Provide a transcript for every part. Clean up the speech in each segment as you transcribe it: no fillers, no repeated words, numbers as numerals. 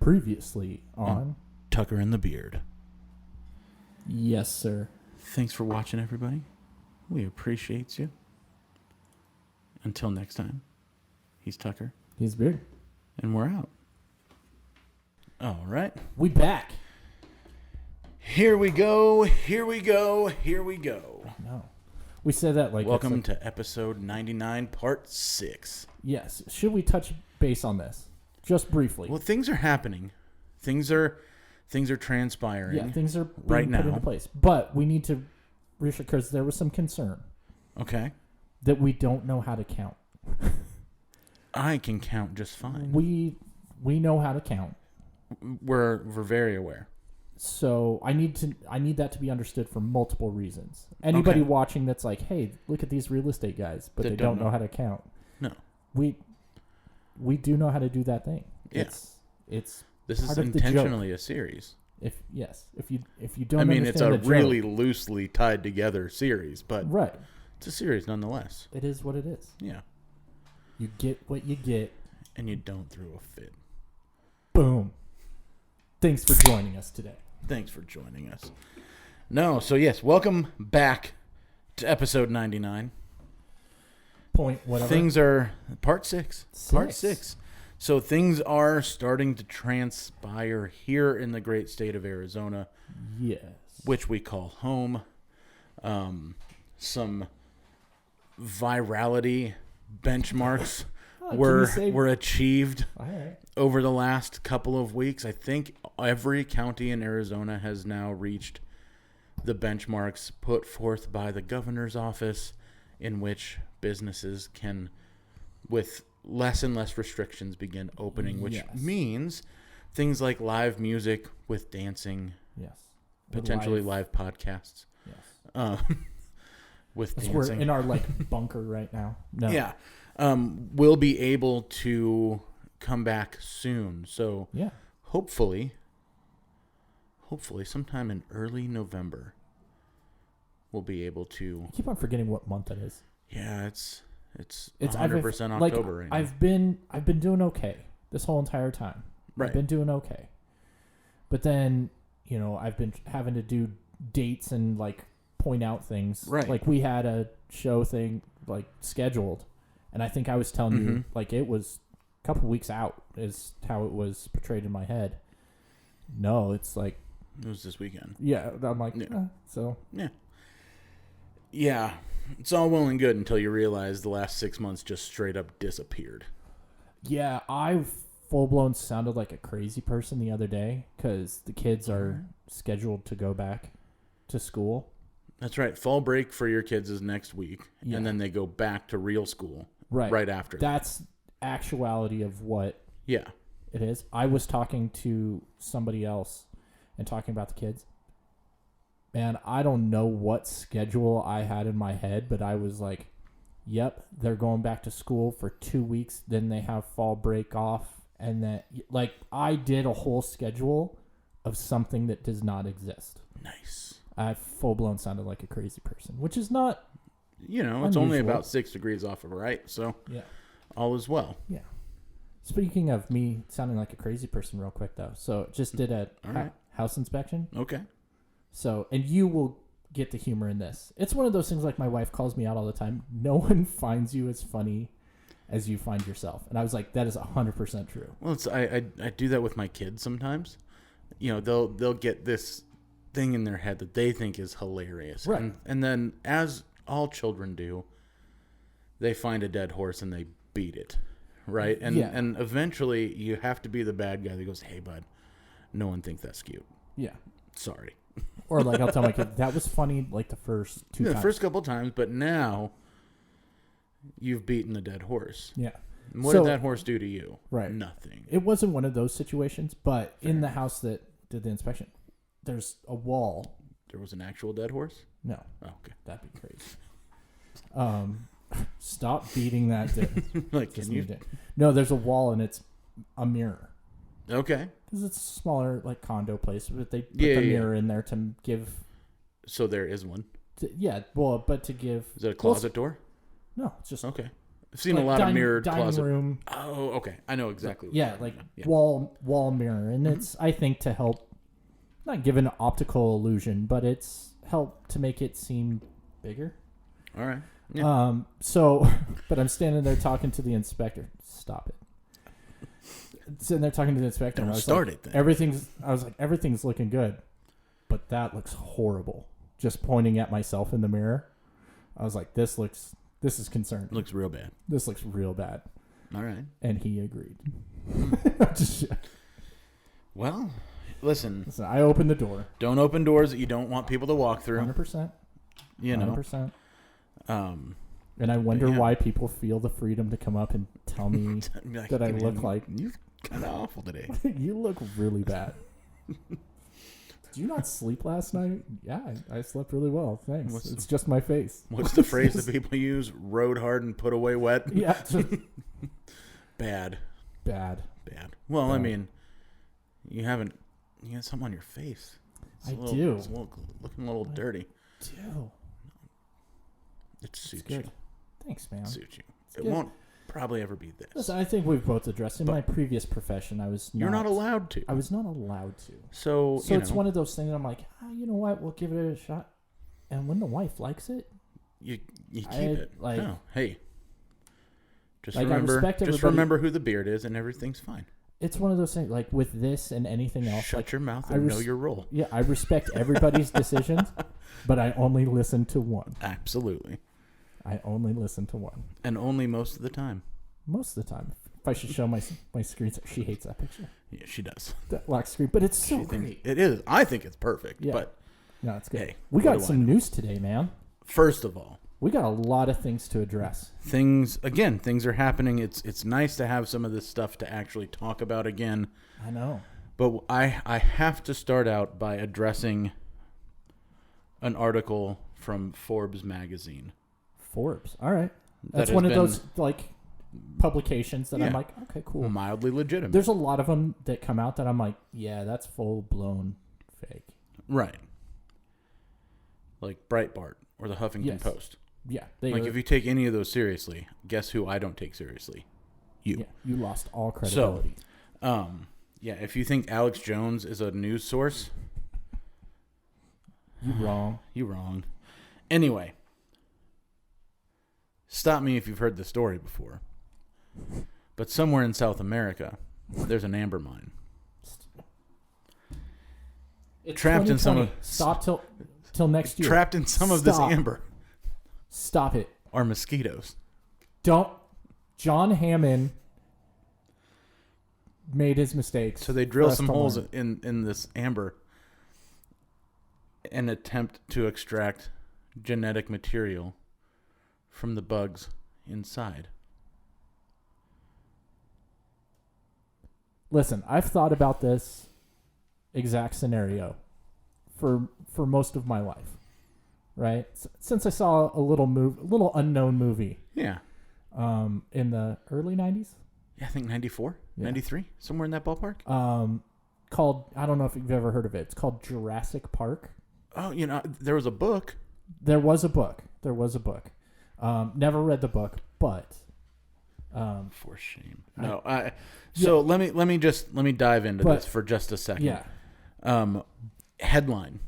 Previously on Tucker and the Beard. Yes, sir. Thanks for watching, everybody. We appreciate you. Until next time, he's Tucker. He's Beard. And we're out. All right. We back. Here we go. Here we go. Here we go. No. We said that like... Welcome to episode 99, part 6. Yes. Should we touch base on this? Just briefly. Well, things are happening. Things are transpiring. Yeah, things are being right put now into place. But we need to reassure, because there was some concern. Okay. That we don't know how to count. I can count just fine. We know how to count. We're very aware. So I need that to be understood for multiple reasons. Anybody watching that's like, hey, look at these real estate guys, but they don't know how to count. No. We do know how to do that thing. Yeah. It's this is intentionally a series. If you don't, I mean, it's a really loosely tied together series, but right, it's a series nonetheless. It is what it is. Yeah. You get what you get, and you don't throw a fit. Boom. Thanks for joining us today. Thanks for joining us. No, so yes, welcome back to episode 99. Point whatever. Things are part 6. Part 6. So things are starting to transpire here in the great state of Arizona. Yes. Which we call home. Some virality benchmarks were achieved over the last couple of weeks. I think every county in Arizona has now reached the benchmarks put forth by the governor's office, in which businesses can, with less and less restrictions, begin opening, which means things like live music with dancing, potentially live podcasts, with dancing. We're in our bunker right now. No. Yeah, we'll be able to come back soon. So hopefully sometime in early November, we'll be able to. I keep on forgetting what month it is. Yeah, it's 100% October right now. I've been doing okay this whole entire time. Right. I've been doing okay. But then, I've been having to do dates and point out things. Right. Like we had a show thing scheduled, and I think I was telling you it was a couple weeks out is how it was portrayed in my head. No, it's it was this weekend. Yeah, I'm like, so. Yeah. Yeah. It's all well and good until you realize the last 6 months just straight up disappeared. Yeah, I full-blown sounded like a crazy person the other day because the kids are scheduled to go back to school. That's right. Fall break for your kids is next week, and then they go back to real school right after. That's actuality of what it is. I was talking to somebody else and talking about the kids. Man, I don't know what schedule I had in my head, but I was like, yep, they're going back to school for 2 weeks. Then they have fall break off. And then, I did a whole schedule of something that does not exist. Nice. I full-blown sounded like a crazy person, which is not it's unusual. only about 6 degrees off of right, so all is well. Yeah. Speaking of me sounding like a crazy person real quick, though. So just did a house inspection. Okay. So, and you will get the humor in this. It's one of those things my wife calls me out all the time. No one finds you as funny as you find yourself. And I was like, that is 100% true. Well, I do that with my kids sometimes. They'll get this thing in their head that they think is hilarious. Right. And then, as all children do, they find a dead horse and they beat it. Right? And eventually you have to be the bad guy that goes, hey, bud, no one thinks that's cute. Yeah. Sorry. Or I'll tell my kid, that was funny the first 2 times. The first couple times, but now you've beaten the dead horse. Yeah. And what did that horse do to you? Right. Nothing. It wasn't one of those situations, but in the house that did the inspection, there's a wall. There was an actual dead horse? No. Oh, okay. That'd be crazy. Stop beating that dead. Can you? No, there's a wall and it's a mirror. Okay. Because it's a smaller condo place, but they put the mirror in there to give. So there is one. But to give. Is it a closet door? No, it's just okay. I've seen a lot of mirrored dining closet. room. Oh, okay. I know exactly. Wall mirror, and it's I think to help, not give an optical illusion, but it's help to make it seem bigger. All right. Yeah. But I'm standing there talking to the inspector. Stop it. Sitting there talking to the inspector. Don't start it then. I was like, everything's looking good, but that looks horrible. Just pointing at myself in the mirror. I was like, this is concerning. Looks real bad. This looks real bad. All right. And he agreed. Well, listen, I opened the door. Don't open doors that you don't want people to walk through. 100%. You know. 100%. And I wonder why people feel the freedom to come up and tell me like, that I look like... You kind of awful today. You look really bad. Did you not sleep last night? Yeah, I slept really well. Thanks. It's just my face. What's the phrase that people use? Rode hard and put away wet? Yeah. Bad. Well, bad. I mean, you got something on your face. do. It's looking a little dirty. Do. It suits good. you. Thanks, man. It suits you. It won't probably ever be this. Listen, I think we've both addressed. In my previous profession, You're not allowed to. I was not allowed to. So it's one of those things. I'm like, you know what? We'll give it a shot. And when the wife likes it, you keep it. Like, no, hey, just like remember who the beard is, and everything's fine. It's one of those things. Like with this and anything else, shut your mouth and know your role. Yeah, I respect everybody's decisions, but I only listen to one. Absolutely. I only listen to one. And only most of the time. Most of the time. If I should show my screen, she hates that picture. Yeah, she does. That lock screen. But it's so great. It is. I think it's perfect. Yeah. But no, it's good. Hey, we got some news today, man. First of all, we got a lot of things to address. Things are happening. It's nice to have some of this stuff to actually talk about again. I know. But I have to start out by addressing an article from Forbes magazine. Forbes. All right. That's one of those like publications that I'm like, okay, cool. Mildly legitimate. There's a lot of them that come out that I'm like, yeah, that's full blown fake. Right. Like Breitbart or the Huffington Post. Yeah. If you take any of those seriously, guess who I don't take seriously? You. Yeah, you lost all credibility. So, if you think Alex Jones is a news source, you wrong. You wrong. Anyway. Stop me if you've heard the story before. But somewhere in South America, there's an amber mine. It's trapped in some of... Stop till next year. Trapped in some of this amber. Stop it. Are mosquitoes. Don't... John Hammond made his mistakes. So they drill some holes in this amber and attempt to extract genetic material from the bugs inside. Listen, I've thought about this exact scenario for most of my life, right? Since I saw a little unknown movie. Yeah. In the early 90s? Yeah, I think 94, 93, somewhere in that ballpark. Called, I don't know if you've ever heard of it. It's called Jurassic Park. Oh, there was a book. There was a book. Never read the book, but for shame. No, let me dive into this for just a second. Yeah. Headline.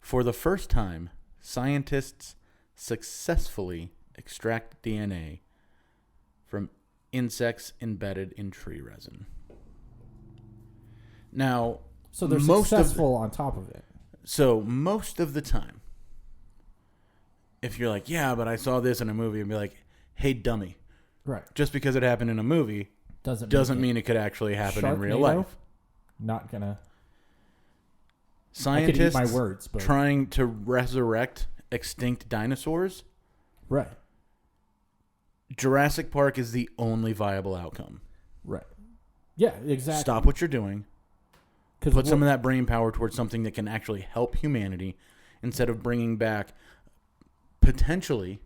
For the first time, scientists successfully extract DNA from insects embedded in tree resin. Now, so they're successful on top of it. So most of the time, if you're like, yeah, but I saw this in a movie, and be like, hey, dummy. Right. Just because it happened in a movie doesn't mean it could actually happen in real life. Not gonna. Scientists I could eat my words, but... trying to resurrect extinct dinosaurs. Right. Jurassic Park is the only viable outcome. Right. Yeah, exactly. Stop what you're doing. Put some of that brain power towards something that can actually help humanity instead of bringing back potentially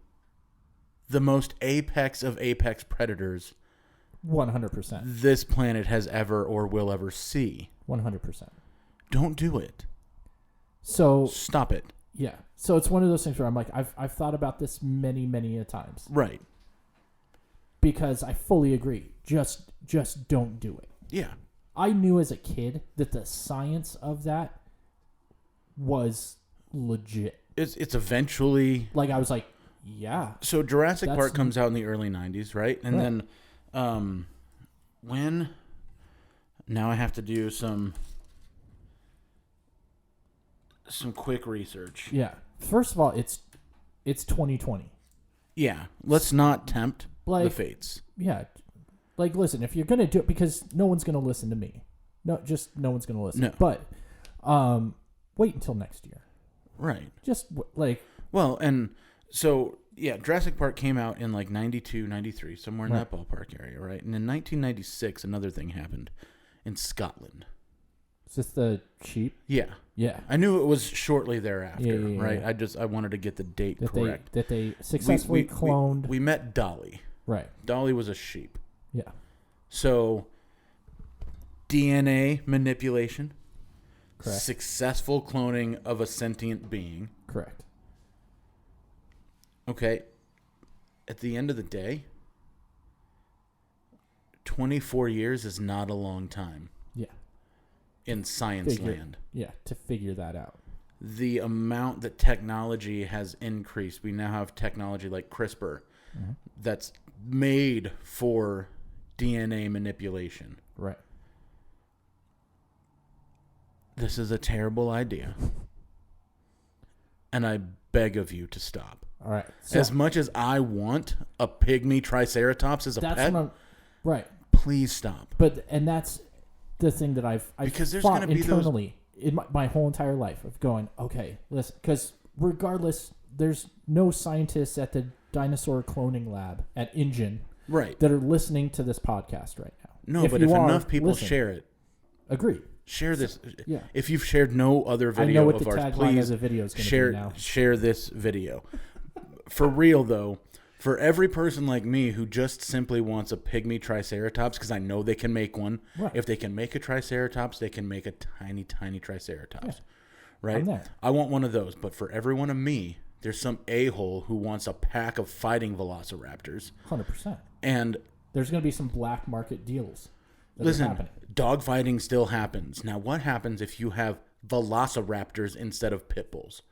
the most apex of apex predators 100% this planet has ever or will ever see. 100%. Don't do it. So stop it. Yeah. So it's one of those things where I'm like, I've thought about this many, many a times. Right. Because I fully agree. Just don't do it. Yeah. I knew as a kid that the science of that was legit. It's eventually... Like, I was like, yeah. So Jurassic Park comes out in the early 90s, right? And then when... Now I have to do some quick research. Yeah. First of all, it's 2020. Yeah. Let's not tempt the fates. Yeah. Like, listen, if you're going to do it, because no one's going to listen to me. No one's going to listen. No. But wait until next year. Right. Just like... Well, and so, yeah, Jurassic Park came out in like 92, 93, somewhere in that ballpark area, right? And in 1996, another thing happened in Scotland. Is this the sheep? Yeah. Yeah. I knew it was shortly thereafter, right? Yeah. I wanted to get the date correct. That they successfully cloned. We met Dolly. Right. Dolly was a sheep. Yeah. So, DNA manipulation. Correct. Successful cloning of a sentient being. Correct. Okay. At the end of the day, 24 years is not a long time. Yeah. In science land. Yeah, to figure that out. The amount that technology has increased. We now have technology like CRISPR that's made for DNA manipulation. Right. This is a terrible idea. And I beg of you to stop. All right. So, as much as I want a pygmy triceratops as a pet, right. Please stop. And that's the thing that I've because there's fought going to be internally in my whole entire life of going, okay, listen, because regardless, there's no scientists at the dinosaur cloning lab at Engine that are listening to this podcast right now. No, but if enough people share it. Agreed. Share this. Yeah. If you've shared no other video of ours, please share this video. For real, though, for every person like me who just simply wants a pygmy triceratops, because I know they can make one. Right. If they can make a triceratops, they can make a tiny, tiny triceratops. Yeah. Right? I want one of those. But for every one of me, there's some a-hole who wants a pack of fighting velociraptors. 100%. And there's going to be some black market deals. Listen, dogfighting still happens. Now, what happens if you have velociraptors instead of pit bulls?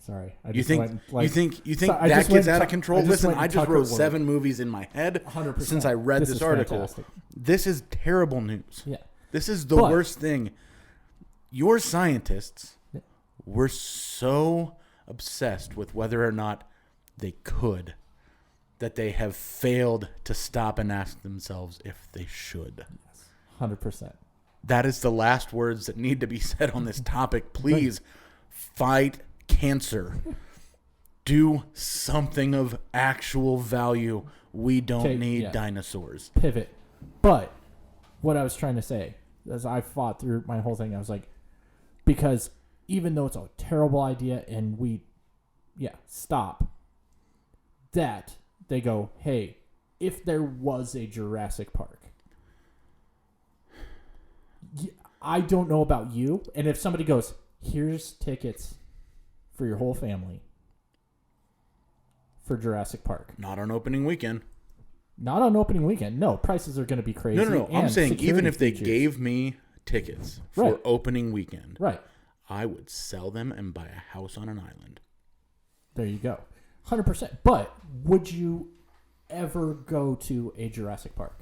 Sorry, you think that gets out of control? Listen, I just wrote 7 movies in my head 100%. Since I read this article. Fantastic. This is terrible news. Yeah, this is the worst thing. Your scientists were so obsessed with whether or not they could that they have failed to stop and ask themselves if they should. Yes, 100%. That is the last words that need to be said on this topic. Please fight cancer. Do something of actual value. We don't need dinosaurs. Pivot. But what I was trying to say, as I fought through my whole thing, I was like, because even though it's a terrible idea and stop, that they go, hey, if there was a Jurassic Park, I don't know about you, and if somebody goes, here's tickets for your whole family for Jurassic Park. Not on opening weekend. Not on opening weekend. No, prices are going to be crazy. No. I'm saying even if they gave me tickets for opening weekend, I would sell them and buy a house on an island. There you go. 100%. But would you ever go to a Jurassic Park?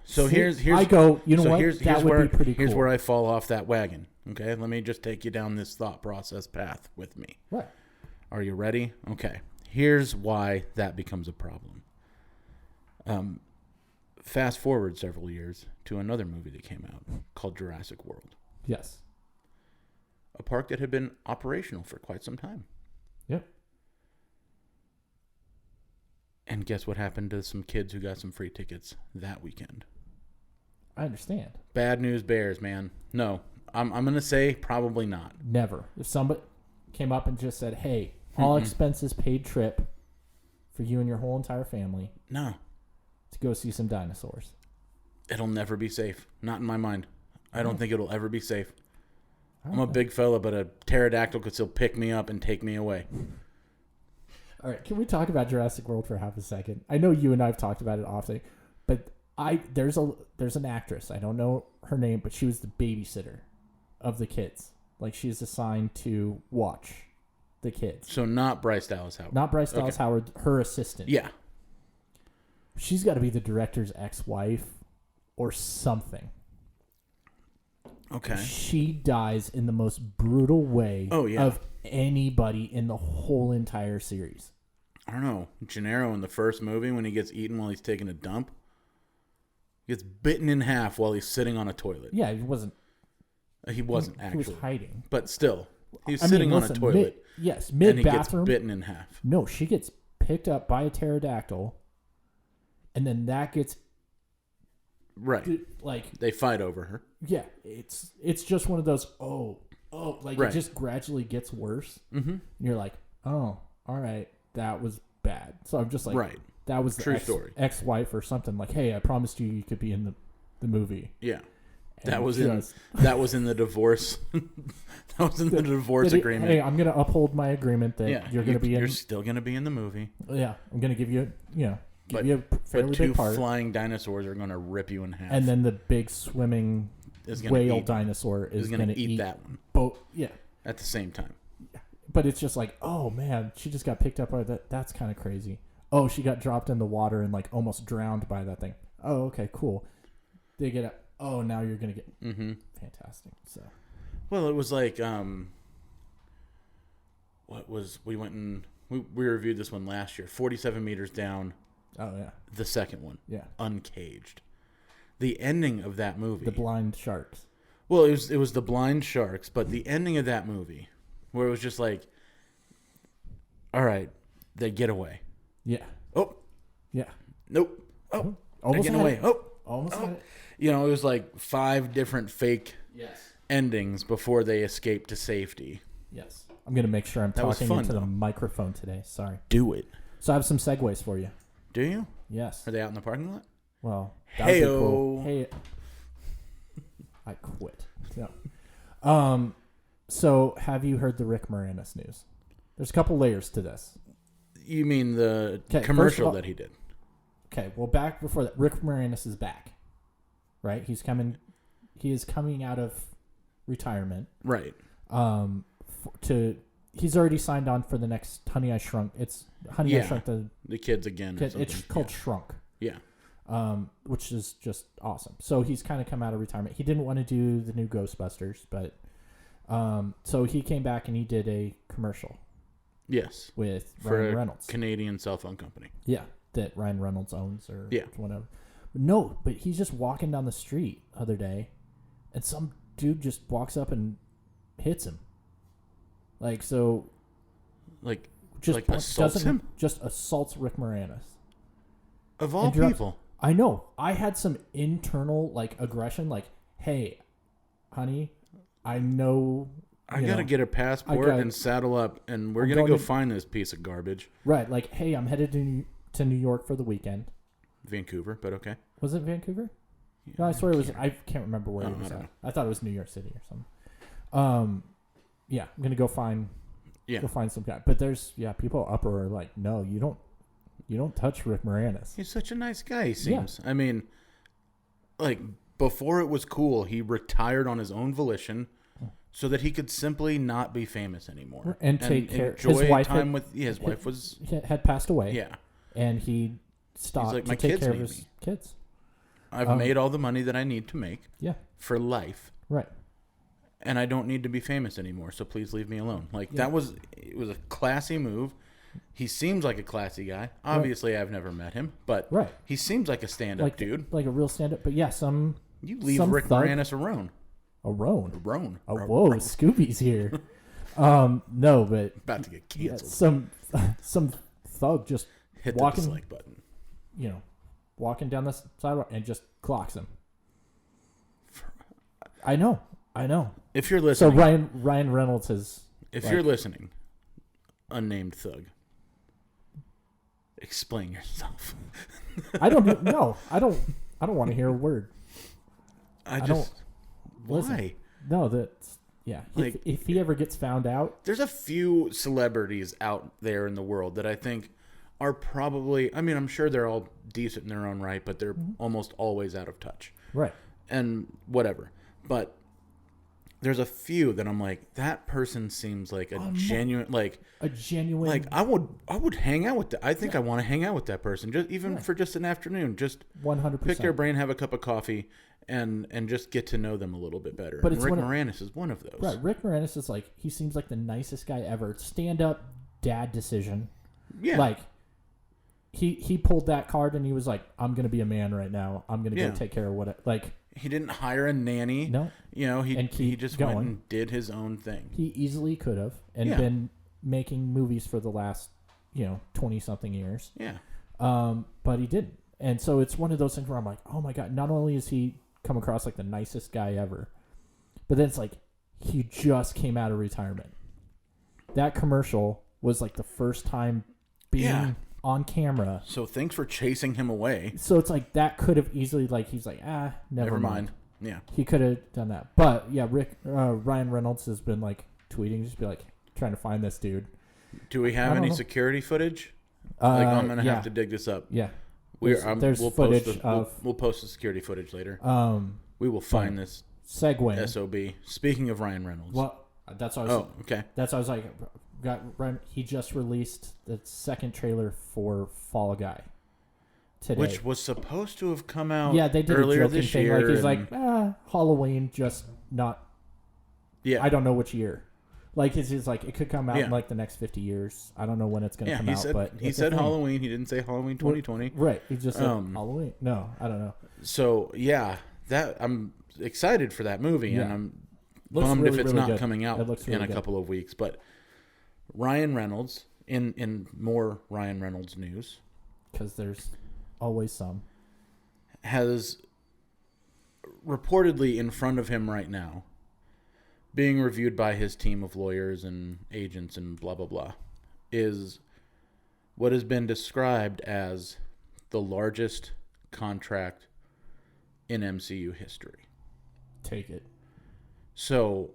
So here's I go, you know what? Here's that would where, be pretty cool. Here's where I fall off that wagon. Okay, let me just take you down this thought process path with me. Right. Are you ready? Okay. Here's why that becomes a problem. Fast forward several years to another movie that came out called Jurassic World. Yes. A park that had been operational for quite some time. Yep. And guess what happened to some kids who got some free tickets that weekend? I understand. Bad news bears, man. No, I'm going to say probably not. Never. If somebody came up and just said, hey, all expenses paid trip for you and your whole entire family. No. To go see some dinosaurs. It'll never be safe. Not in my mind. I don't think it'll ever be safe. I'm a big fella, but a pterodactyl could still pick me up and take me away. All right, can we talk about Jurassic World for half a second? I know you and I have talked about it often, but there's an actress, I don't know her name, but she was the babysitter of the kids. Like, she's assigned to watch the kids. So not Bryce Dallas Howard. Not Bryce Dallas Howard, her assistant. Yeah. She's got to be the director's ex-wife or something. Okay. She dies in the most brutal way of anybody in the whole entire series. I don't know. Gennaro in the first movie, when he gets eaten while he's taking a dump, gets bitten in half while he's sitting on a toilet. Yeah, he wasn't actually. He was hiding. But still, he's sitting on a toilet. Mid-bathroom. And he gets bitten in half. No, she gets picked up by a pterodactyl, and then that gets... Right. They fight over her. Yeah, it's just one of those, it just gradually gets worse. Mm-hmm. And you're like, oh, all right, that was bad. So I'm just like, right. That was the ex-wife or something. Like, hey, I promised you could be in the movie. Yeah. That was in the divorce. That was in the divorce agreement. Hey, I'm going to uphold my agreement that you're going to be in. You're still going to be in the movie. Yeah, I'm going to give you, you a fairly big part. Two flying dinosaurs are going to rip you in half. And then the big swimming whale dinosaur is going to eat that one. Both, yeah. At the same time. But it's just like, oh man, she just got picked up by that. That's kind of crazy. Oh, she got dropped in the water and like almost drowned by that thing. Oh, okay, cool. They get it. Oh, now you're going to get fantastic. So, well, it was like, we went and we reviewed this one last year, 47 meters down. Oh, yeah. The second one. Yeah. Uncaged. The ending of that movie. The blind sharks. Well, it was the blind sharks, but the ending of that movie, where it was just like, all right, they get away. Yeah. Oh. Yeah. Nope. Oh. Almost they get away. Oh. Almost. Oh. It was like 5 different fake endings before they escaped to safety. Yes. I'm going to make sure I'm talking into the microphone today. Sorry. Do it. So I have some segues for you. Do you? Yes. Are they out in the parking lot? Well, hey-o. Cool. Hey, I quit. No. So have you heard the Rick Moranis news? There's a couple layers to this. You mean the commercial that he did? Okay. Well, back before that, Rick Moranis is back. Right? He is coming out of retirement. Right. He's already signed on for the next Honey I Shrunk. It's Honey I Shrunk the Kids Again. It's called Shrunk. Yeah. Which is just awesome. So he's kind of come out of retirement. He didn't want to do the new Ghostbusters, but so he came back and he did a commercial. Yes. With Ryan Reynolds. Canadian cell phone company. Yeah, that Ryan Reynolds owns or whatever. No, but he's just walking down the street the other day, and some dude just walks up and hits him. Assaults him? Just assaults Rick Moranis. Of all people. I know. I had some internal aggression. Hey, honey, I know. I got to get a passport and saddle up, and we're going to go find this piece of garbage. Right. Hey, I'm headed to New York for the weekend. Vancouver, but okay. Was it Vancouver? Yeah, no, I swear it was. I can't remember where it was at. I thought it was New York City or something. Yeah, I'm gonna go find some guy. But there's people up are like, no, you don't touch Rick Moranis. He's such a nice guy. He seems. Yeah. I mean, before it was cool, he retired on his own volition, so that he could simply not be famous anymore and take care. Enjoy his wife time with his wife had passed away. Yeah, and he stopped to take care of his kids. I've made all the money that I need to make. Yeah. For life. Right. And I don't need to be famous anymore, so please leave me alone. It was a classy move. He seems like a classy guy. Obviously, I've never met him, but he seems like a stand-up dude. Like a real stand-up. But yeah, you leave Rick Moranis alone. Whoa, Scooby's here. No, but about to get canceled. Some thug just hit the dislike button. Walking down the sidewalk and just clocks him. I know. If you're listening, so Ryan Reynolds has. If you're listening, unnamed thug, explain yourself. I don't know. I don't want to hear a word. Why? Listen, no, that's... Yeah. Like, if he ever gets found out... There's a few celebrities out there in the world that I think are probably... I mean, I'm sure they're all decent in their own right, but they're almost always out of touch. Right. And whatever. But there's a few that I'm like, that person seems like a genuine... Like, I would hang out with that. I think I want to hang out with that person, just even for just an afternoon. Just 100%. Pick their brain, have a cup of coffee, and just get to know them a little bit better. But Rick Moranis is one of those. Right. Rick Moranis is like, he seems like the nicest guy ever. Stand-up dad decision. Yeah. Like, he pulled that card and he was like, I'm going to be a man right now. I'm going to go take care of what... Like... He didn't hire a nanny. No. You know, he just went and did his own thing. He easily could have and been making movies for the last, 20-something years. Yeah. But he didn't. And so it's one of those things where I'm like, oh my God, not only is he come across like the nicest guy ever, but then it's like he just came out of retirement. That commercial was like the first time being on camera. So thanks for chasing him away. So it's like that could have easily, like, he's like, never mind. Yeah. He could have done that. But yeah, Ryan Reynolds has been like tweeting, just be like trying to find this dude. Do we have any security footage? I'm going to have to dig this up. Yeah. There's footage we'll post the security footage later. We will find this segue. SOB. Speaking of Ryan Reynolds. Well, that's what I was... Oh, okay. That's what I was like... He just released the second trailer for Fall Guy today, which was supposed to have come out. Yeah, they did earlier a joking this thing. year. Like he's like, Halloween, just not. Yeah, I don't know which year. Like it's like it could come out in like the next 50 years. I don't know when it's going to come out. But he said Halloween. He didn't say Halloween 2020. Right. He just said Halloween. No, I don't know. So yeah, that I'm excited for that movie, and I'm bummed if it's not coming out in a couple of weeks, but. Ryan Reynolds, in more Ryan Reynolds news, because there's always some, has reportedly in front of him right now, being reviewed by his team of lawyers and agents and blah, blah, blah, is what has been described as the largest contract in MCU history. Take it. So...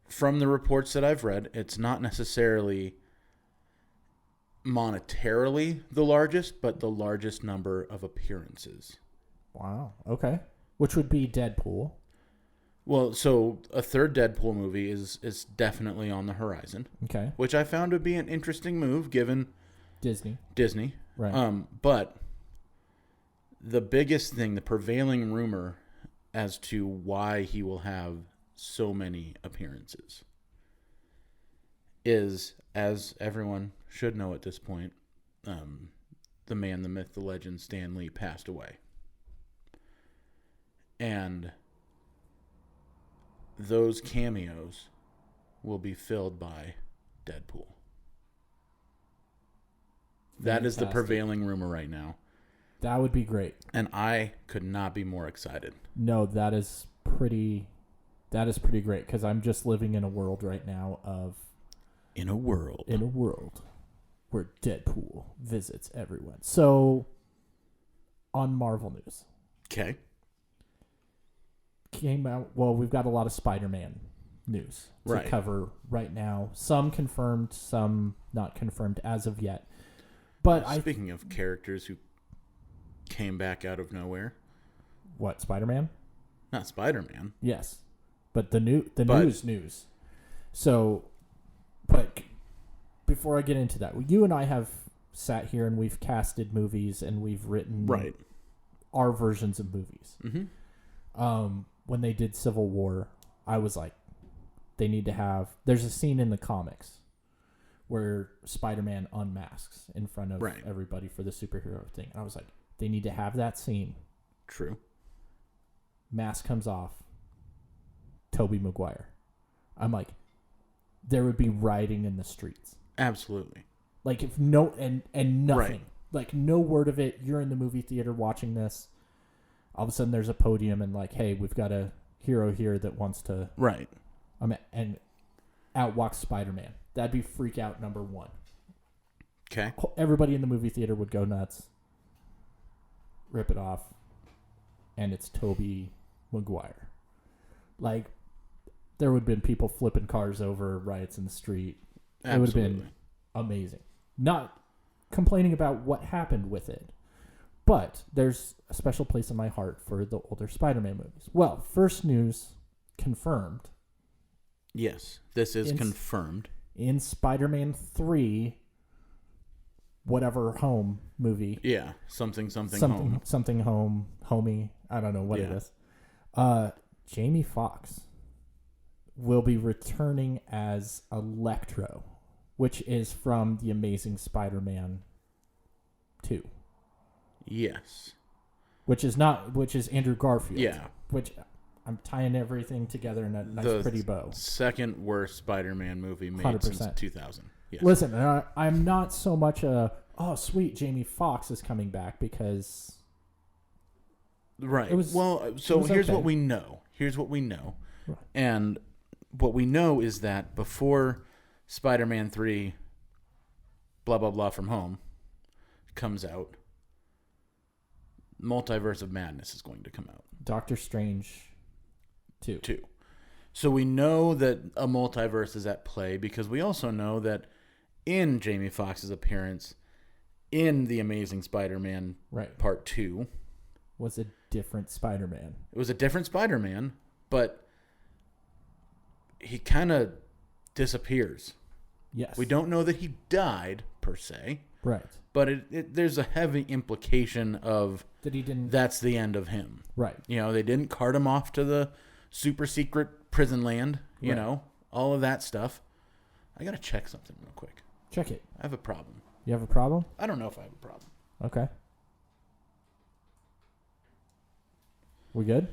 From the reports that I've read, it's not necessarily monetarily the largest, but the largest number of appearances. Wow. Okay. Which would be Deadpool. Well, so a third Deadpool movie is definitely on the horizon. Okay. Which I found to be an interesting move given Disney. Right. But the biggest thing, the prevailing rumor as to why he will have so many appearances is, as everyone should know at this point, the man, the myth, the legend, Stan Lee passed away. And those cameos will be filled by Deadpool. That is the prevailing rumor right now. That would be great. And I could not be more excited. No, that is pretty great, because I'm just living in a world right now of... In a world where Deadpool visits everyone. So, on Marvel News. Okay. Came out... Well, we've got a lot of Spider-Man news to cover right now. Some confirmed, some not confirmed as of yet. But Speaking of characters who came back out of nowhere. What, Spider-Man? Not Spider-Man. Yes. But the news. So, but before I get into that, you and I have sat here and we've casted movies and we've written our versions of movies. Mm-hmm. When they did Civil War, I was like, they need to have... There's a scene in the comics where Spider-Man unmasks in front of everybody for the superhero thing. And I was like, they need to have that scene. True. Mask comes off. Tobey Maguire. I'm like, there would be rioting in the streets. Absolutely. Like if no and nothing. Like no word of it. You're in the movie theater watching this. All of a sudden there's a podium and like, hey, we've got a hero here that wants to and out walks Spider-Man. That'd be freak out number one. Okay. Everybody in the movie theater would go nuts. Rip it off. And it's Tobey Maguire. Like, there would have been people flipping cars over, riots in the street. Absolutely. It would have been amazing. Not complaining about what happened with it, but there's a special place in my heart for the older Spider-Man movies. Well, first news confirmed. Yes, this is confirmed. In Spider-Man 3, whatever home movie. Yeah, something home. Something home, homie. I don't know what it is. Jamie Foxx will be returning as Electro, which is from The Amazing Spider-Man 2. Yes. Which is Andrew Garfield. Yeah. Which I'm tying everything together in a nice pretty bow. Second worst Spider-Man movie made 100%. Since 2000. Yes. Listen, I'm not so much sweet, Jamie Foxx is coming back because... Right. Here's what we know. Right. And what we know is that before Spider-Man 3, blah, blah, blah, From Home comes out, Multiverse of Madness is going to come out. Doctor Strange 2. So we know that a multiverse is at play because we also know that in Jamie Foxx's appearance in The Amazing Spider-Man Part 2... was a different Spider-Man. It was a different Spider-Man, but he kind of disappears. Yes. We don't know that he died, per se. Right. But there's a heavy implication of that he didn't. That's the end of him. Right. You know, they didn't cart him off to the super secret prison land, you know, all of that stuff. I got to check something real quick. Check it. I have a problem. You have a problem? I don't know if I have a problem. Okay. We good?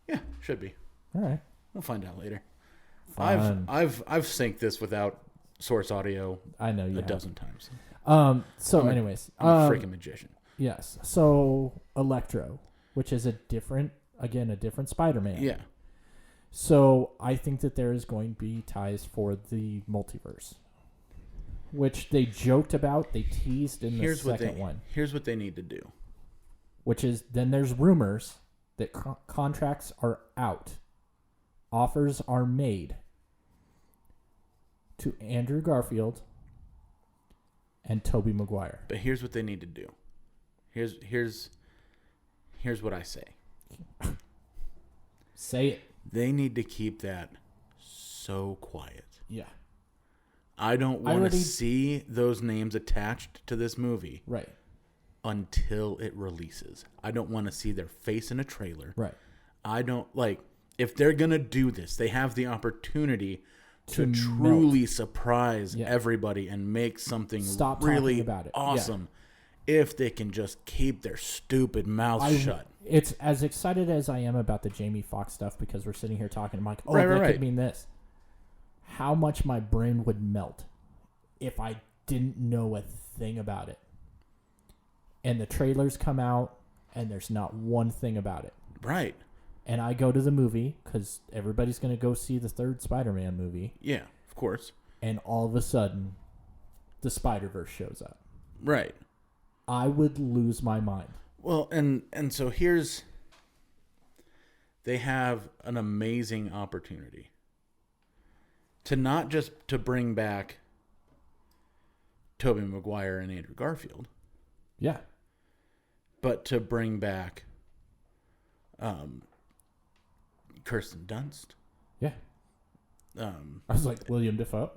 Yeah, should be. All right. We'll find out later. Fun. I've synced this without source audio. I know you a dozen times. Anyways, I'm a freaking magician. Yes. So Electro, which is a different Spider-Man. Yeah. So I think that there is going to be ties for the multiverse, which they joked about. They teased in the second one. Here's what they need to do. Which is then there's rumors that contracts are out, offers are made to Andrew Garfield and Tobey Maguire. But here's what they need to do. Here's what I say. Say it. They need to keep that so quiet. Yeah. I don't want to see those names attached to this movie. Right. Until it releases. I don't want to see their face in a trailer. Right. I don't if they're going to do this, they have the opportunity to truly surprise everybody and make something really awesome if they can just keep their stupid mouths shut. It's as excited as I am about the Jamie Foxx stuff because we're sitting here talking. I'm like, that could mean this. How much my brain would melt if I didn't know a thing about it. And the trailers come out, and there's not one thing about it. Right. And I go to the movie, because everybody's going to go see the third Spider-Man movie. Yeah, of course. And all of a sudden, the Spider-Verse shows up. Right. I would lose my mind. Well, and so here's... They have an amazing opportunity. To not just to bring back Tobey Maguire and Andrew Garfield... Yeah. But to bring back Kirsten Dunst. Yeah. I was like, William Dafoe.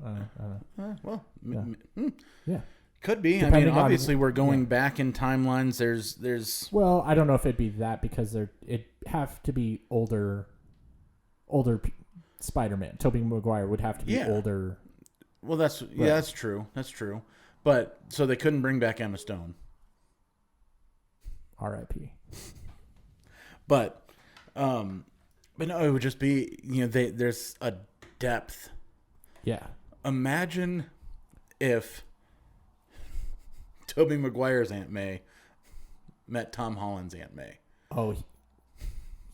Yeah. Could be. Depending I mean, obviously we're going back in timelines. There's. Well, I don't know if it'd be that because it have to be older Spider-Man. Tobey Maguire would have to be older. Well, that's true. That's true. But so they couldn't bring back Emma Stone. R.I.P. But no, it would just be, there's a depth. Yeah. Imagine if Tobey Maguire's Aunt May met Tom Holland's Aunt May. Oh,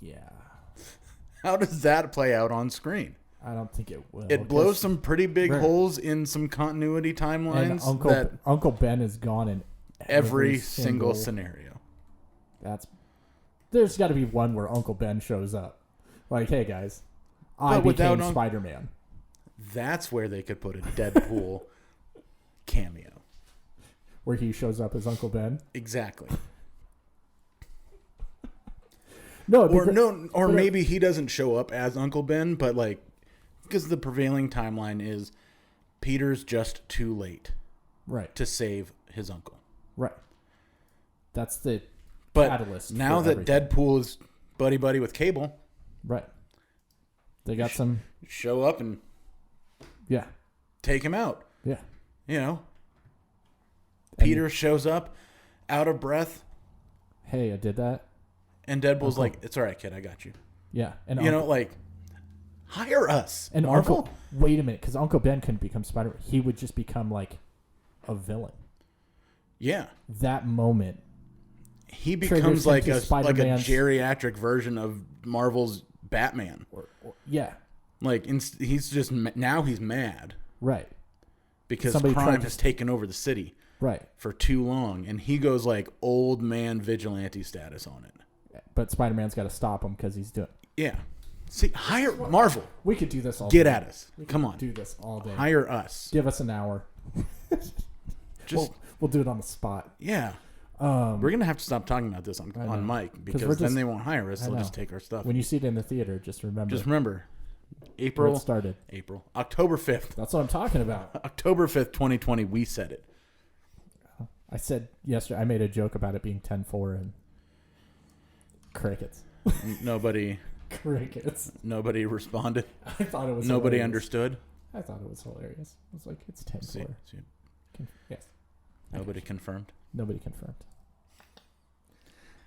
yeah. How does that play out on screen? I don't think it will. It blows some pretty big holes in some continuity timelines. And Uncle Ben is gone in every single scenario. There's got to be one where Uncle Ben shows up. Like, hey guys, I became Spider-Man. That's where they could put a Deadpool cameo. Where he shows up as Uncle Ben? Exactly. Or maybe he doesn't show up as Uncle Ben, but like, because the prevailing timeline is Peter's just too late, right, to save his uncle. Right. That's the catalyst. But now that Deadpool is buddy with Cable, right? They got some show up and take him out. Yeah, Peter shows up, out of breath. Hey, I did that. And Deadpool's like, "It's all right, kid. I got you." Yeah, and hire us. And Marvel. Wait a minute, because Uncle Ben couldn't become Spider-Man. He would just become like a villain. Yeah. That moment, he becomes like a geriatric version of Marvel's Batman. Like he's just now he's mad, right? Because crime has taken over the city, right, for too long, and he goes like old man vigilante status on it. But Spider-Man's got to stop him because he's doing. Yeah. See, hire Marvel. We could do this all day. Get at us. Come on. Do this all day. Hire us. Give us an hour. We'll do it on the spot. Yeah. We're going to have to stop talking about this on mic because then they won't hire us. They'll just take our stuff. When you see it in the theater, just remember. April. Where it started. October 5th. That's what I'm talking about. October 5th, 2020. We said it. I said yesterday, I made a joke about it being 10-4 and crickets. Crickets. Nobody responded. I thought it was Nobody hilarious. understood. I thought it was hilarious. I was like, it's 10-4. Yes. Nobody confirmed. Nobody confirmed.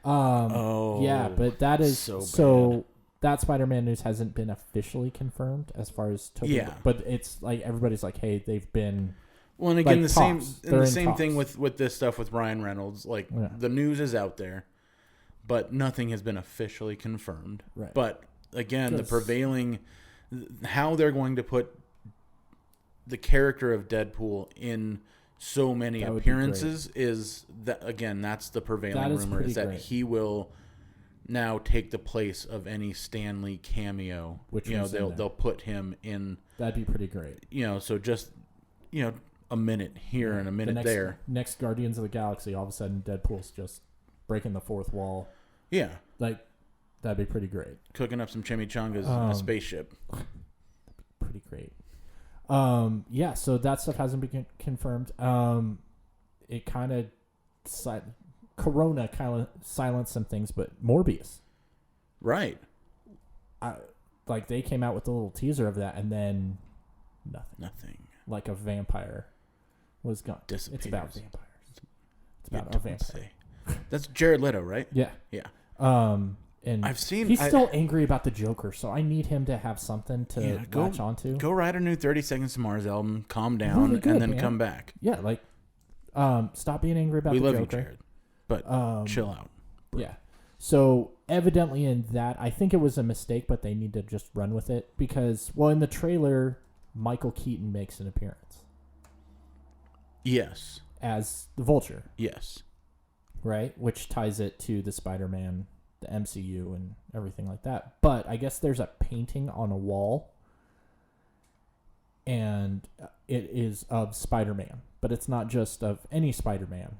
Oh. Yeah, but that is so that Spider-Man news hasn't been officially confirmed as far as Tobey. Yeah. But it's like everybody's like, hey, they've been. Well, and again, like, the same thing with this stuff with Ryan Reynolds. Like the news is out there, but nothing has been officially confirmed. Right. But again, the prevailing how they're going to put the character of Deadpool in so many appearances is that again, that's the prevailing rumor is that he will now take the place of any Stan Lee cameo. Which they'll put him in. That'd be pretty great. So just a minute here and a minute there. Next Guardians of the Galaxy, all of a sudden Deadpool's just breaking the fourth wall. Yeah. Like, that'd be pretty great. Cooking up some chimichangas in a spaceship. Pretty great. Yeah, so that stuff hasn't been confirmed. It kind of... Corona kind of silenced some things, but Morbius. Right. Like, they came out with a little teaser of that, and then nothing. Like a vampire was gone. Disappears. It's about vampires. It's about a vampire. That's Jared Leto, right? Yeah. Yeah. And he's still angry about the Joker, so I need him to have something to latch onto. Go write a new 30 Seconds to Mars album, calm down, and then come back. Yeah, like, stop being angry about the Joker. We love you, Jared, but chill out. Bro. Yeah. So, evidently in that, I think it was a mistake, but they need to just run with it because, well, in the trailer... Michael Keaton makes an appearance. Yes. As the Vulture. Yes. Right? Which ties it to the Spider-Man, the MCU, and everything like that. But I guess there's a painting on a wall, and it is of Spider-Man. But it's not just of any Spider-Man.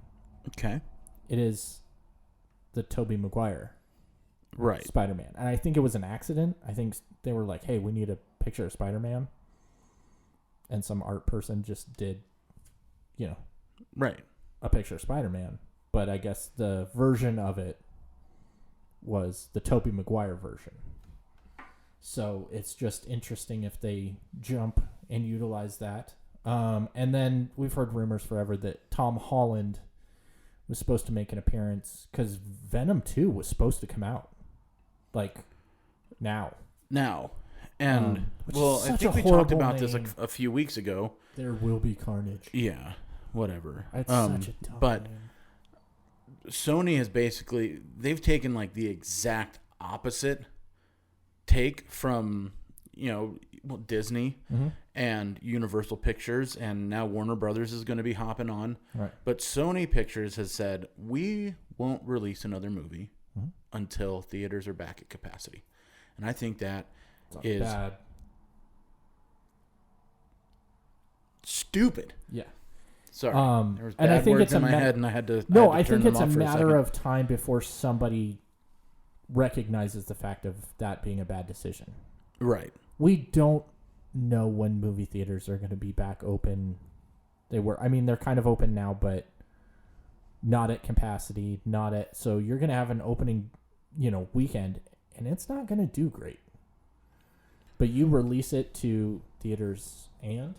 Okay. It is the Tobey Maguire Spider-Man. And I think it was an accident. I think they were like, hey, we need a picture of Spider-Man. And some art person just did, a picture of Spider-Man. But I guess the version of it was the Tobey Maguire version. So it's just interesting if they jump and utilize that. And then we've heard rumors forever that Tom Holland was supposed to make an appearance because Venom 2 was supposed to come out. Like, now. And, I think we talked about this a few weeks ago. There will be carnage. Yeah, whatever. It's such a dumb But name. Sony has basically... They've taken, like, the exact opposite take from, Disney and Universal Pictures, and now Warner Brothers is going to be hopping on. Right. But Sony Pictures has said, we won't release another movie until theaters are back at capacity. And I think that is bad. Stupid. Yeah. Sorry. There was and I bad think words it's in my head, and I had to. No, I think it's a matter of of time before somebody recognizes the fact of that being a bad decision. Right. We don't know when movie theaters are going to be back open. They're kind of open now, but not at capacity, so you're going to have an opening, weekend, and it's not going to do great. But you release it to theaters and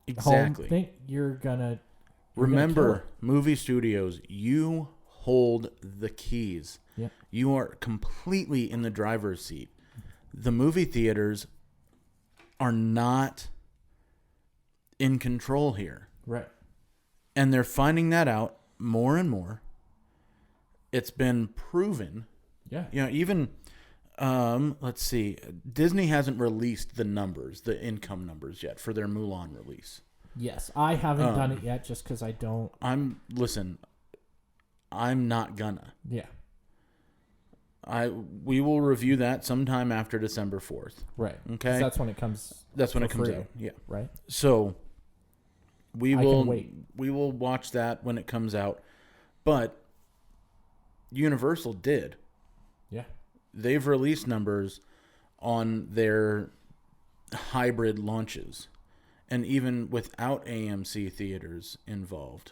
exactly. Think you're gonna remember, movie studios, you hold the keys. Yep. You are completely in the driver's seat. The movie theaters are not in control here. Right. And they're finding that out more and more. It's been proven. Yeah. Even let's see. Disney hasn't released the income numbers yet for their Mulan release. Yes, I haven't done it yet just because I don't. I'm not gonna. Yeah. We will review that sometime after December 4th. Right. Okay. That's when it comes. That's when it comes free. out. Yeah. Right. So we will wait. We will watch that when it comes out. But Universal did. Yeah. They've released numbers on their hybrid launches, and even without AMC theaters involved.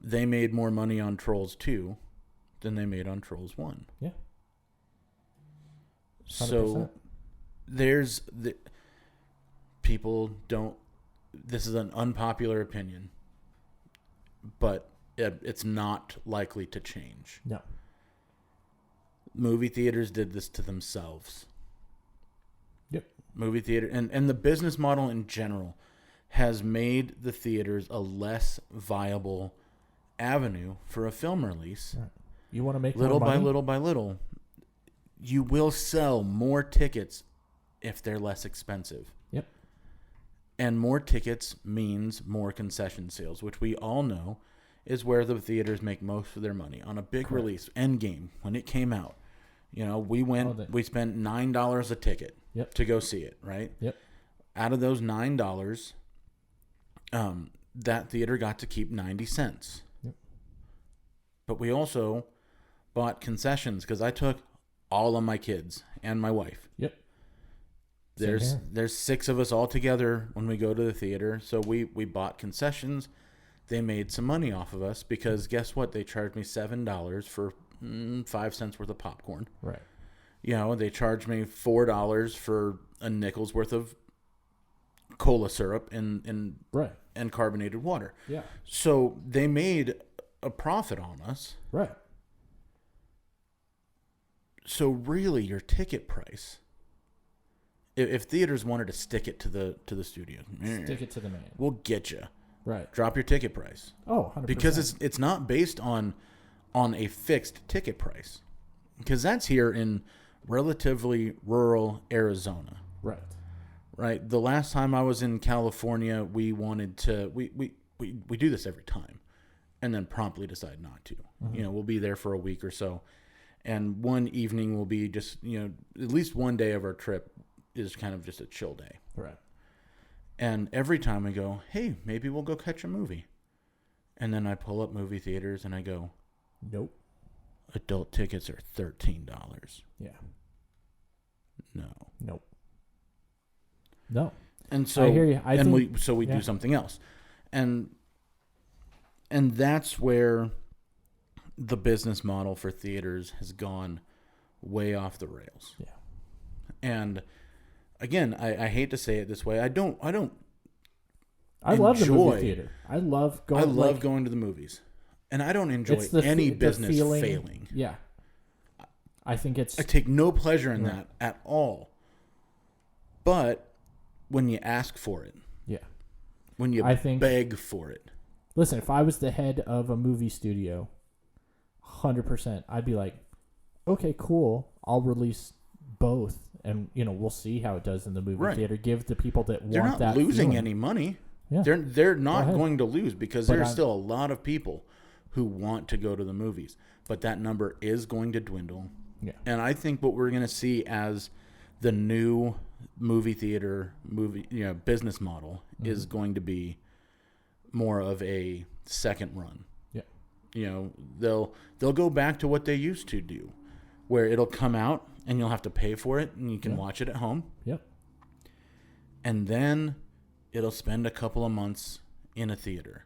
They made more money on Trolls 2 than they made on Trolls 1. Yeah. 100%. So there's the people don't. This is an unpopular opinion, but it's not likely to change. No. Movie theaters did this to themselves. Yep. Movie theater and the business model in general has made the theaters a less viable avenue for a film release. Right. You want to make little more by money? little by little. You will sell more tickets if they're less expensive. Yep. And more tickets means more concession sales, which we all know is where the theaters make most of their money. On a big Correct. release, Endgame, when it came out, we spent $9 a ticket to go see it, right? Yep. Out of those $9, that theater got to keep 90 cents. Yep. But we also bought concessions because I took all of my kids and my wife. Yep. There's 6 of us all together when we go to the theater, so we bought concessions. They made some money off of us because guess what? They charged me $7 for 5 cents worth of popcorn. Right. They charged me $4 for a nickel's worth of cola syrup and carbonated water. Yeah. So they made a profit on us. Right. So really, your ticket price, if theaters wanted to stick it to the studio, stick it to the man, we'll get you. Right. Drop your ticket price. Oh, 100%. Because it's not based on a fixed ticket price. Because that's here in relatively rural Arizona. Right. Right. The last time I was in California, we wanted to we do this every time and then promptly decide not to. Mm-hmm. We'll be there for a week or so. And one evening will be just, at least one day of our trip is kind of just a chill day. Right. And every time we go, hey, maybe we'll go catch a movie. And then I pull up movie theaters and I go, nope. Adult tickets are $13. Yeah. No. Nope. No. And so I hear you. We do something else. And that's where the business model for theaters has gone way off the rails. Yeah. And again, I hate to say it this way. I love the movie theater. I love going to the movies. And I don't enjoy any business failing. Yeah. I take no pleasure in that at all. But when you ask for it. Yeah. When you beg for it. Listen, if I was the head of a movie studio, 100%, I'd be like, okay, cool. I'll release both. And, we'll see how it does in the movie theater. Give the people that want that. They're not losing feeling. any money. Yeah. They're not going to lose because there's still a lot of people who want to go to the movies. But that number is going to dwindle. Yeah. And I think what we're going to see as the new movie theater business model is going to be more of a second run. Yeah. They'll go back to what they used to do, where it'll come out and you'll have to pay for it and you can watch it at home. Yep. And then it'll spend a couple of months in a theater.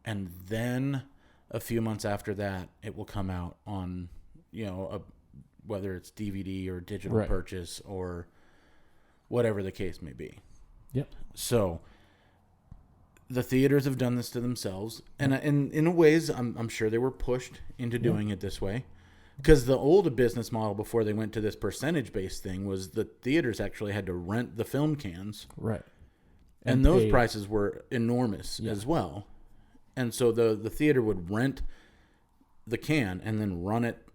And then a few months after that, it will come out on, whether it's DVD or digital purchase or whatever the case may be. Yep. So the theaters have done this to themselves, and in ways, I'm sure they were pushed into doing it this way, because the old business model before they went to this percentage-based thing was the theaters actually had to rent the film cans, right, and those prices were enormous as well, and so the theater would rent the can and then run it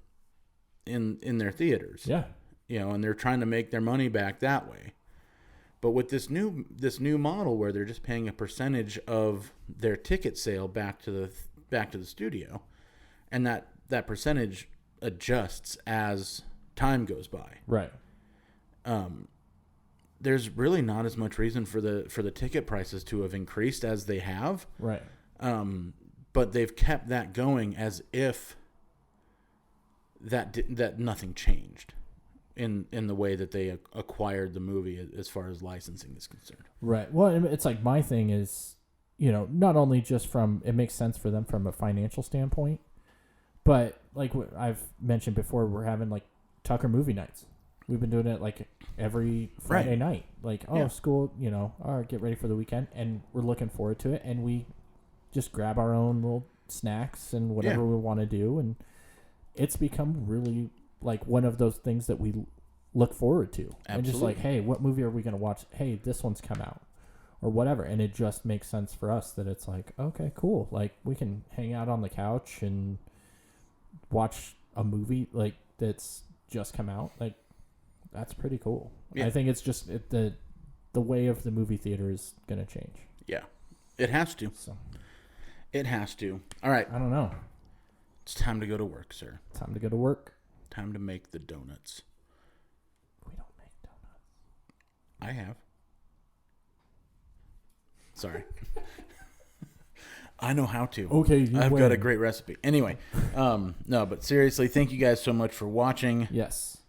in their theaters, and they're trying to make their money back that way. But with this new model where they're just paying a percentage of their ticket sale back to the studio, and that percentage adjusts as time goes by. Right. There's really not as much reason for the ticket prices to have increased as they have. Right. But they've kept that going as if that nothing changed in the way that they acquired the movie as far as licensing is concerned. Right. Well, it's like my thing is, not only just it makes sense for them from a financial standpoint, but like I've mentioned before, we're having like Tucker movie nights. We've been doing it like every Friday night. Like, school, all right, get ready for the weekend, and we're looking forward to it, and we just grab our own little snacks and whatever we want to do, and it's become really like one of those things that we look forward to. Absolutely. And just like, hey, what movie are we going to watch? Hey, this one's come out or whatever. And it just makes sense for us that it's like, okay, cool. Like we can hang out on the couch and watch a movie like that's just come out. Like that's pretty cool. Yeah. I think it's just the way of the movie theater is going to change. Yeah, it has to. So. It has to. All right. I don't know. It's time to go to work, sir. Time to go to work. Time to make the donuts. We don't make donuts. I have. Sorry. I know how to. Okay. I've got a great recipe. Anyway, no, but seriously, thank you guys so much for watching. Yes.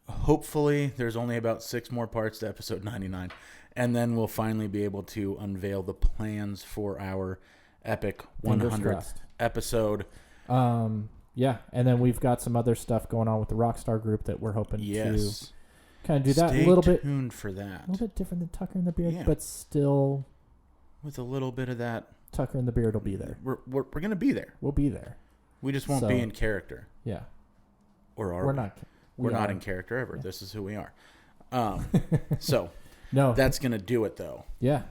Hopefully, there's only about 6 more parts to episode 99, and then we'll finally be able to unveil the plans for our epic 100th episode. Yeah, and then we've got some other stuff going on with the Rockstar group that we're hoping to kind of do that a little bit. Stay tuned for that. A little bit different than Tucker and the Beard, but still with a little bit of that. Tucker and the Beard will be there. We're going to be there. We'll be there. We just won't be in character. Yeah. Or are we? We're not in character ever. Yeah. This is who we are. So that's going to do it though. Yeah.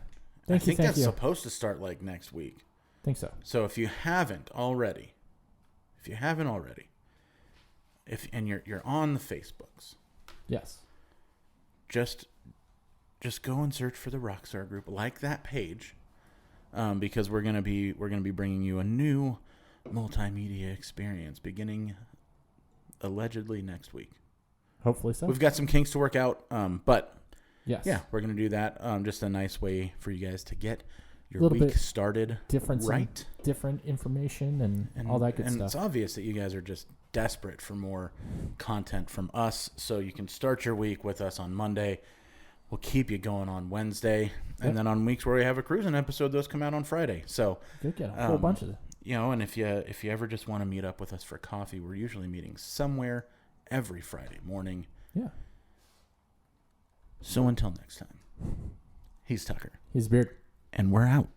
I think that's supposed to start like next week. I think so. So if you haven't already, and you're on the Facebooks, yes, just go and search for the Rockstar Group, like that page, because we're gonna be bringing you a new multimedia experience beginning allegedly next week. Hopefully so. We've got some kinks to work out, but yes, we're gonna do that. Just a nice way for you guys to get your week started right. Different information and all that good stuff. And it's obvious that you guys are just desperate for more content from us, so you can start your week with us on Monday. We'll keep you going on Wednesday, and then on weeks where we have a cruising episode, those come out on Friday. So good, get a whole bunch of them. And if you ever just want to meet up with us for coffee, we're usually meeting somewhere every Friday morning. Yeah. So until next time, he's Tucker. He's Beard. And we're out.